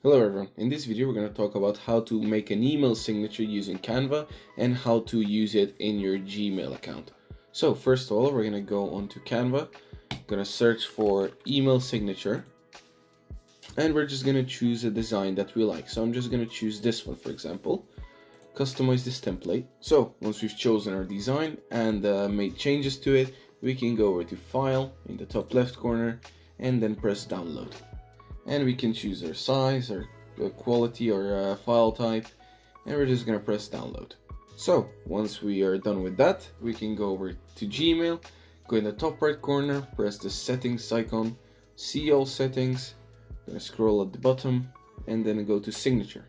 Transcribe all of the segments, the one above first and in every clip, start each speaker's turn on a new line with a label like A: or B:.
A: Hello everyone, in this video we're going to talk about how to make an email signature using Canva and how to use it in your Gmail account. So first of all, we're going to go onto Canva, going to search for email signature, and we're just going to choose a design that we like. So I'm just going to choose this one, for example, customize this template. So once we've chosen our design and made changes to it, we can go over to File in the top left corner and then press download. And we can choose our size, our quality, or file type, and we're just gonna press download. So once we are done with that, we can go over to Gmail, go in the top right corner, press the settings icon, see all settings, gonna scroll at the bottom, and then go to signature,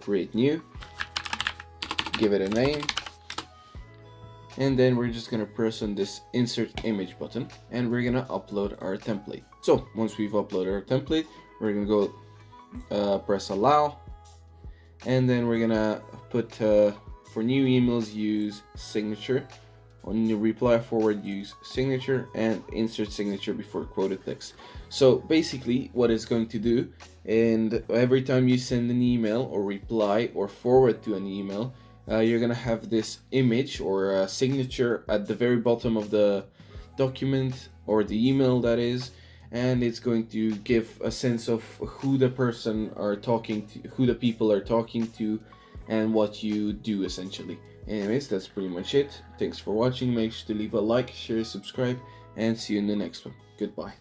A: create new, give it a name, and then we're just gonna press on this insert image button and we're gonna upload our template. So once we've uploaded our template, we're gonna go press allow, and then we're gonna put for new emails use signature, on new reply forward use signature, and insert signature before quoted text. So basically what it's going to do, and every time you send an email or reply or forward to an email, you're gonna have this image or a signature at the very bottom of the document or the email, that is, and it's going to give a sense of who the person are talking to, who the people are talking to, and what you do essentially. Anyways, that's pretty much it. Thanks for watching. Make sure to leave a like, share, subscribe, and see you in the next one. Goodbye.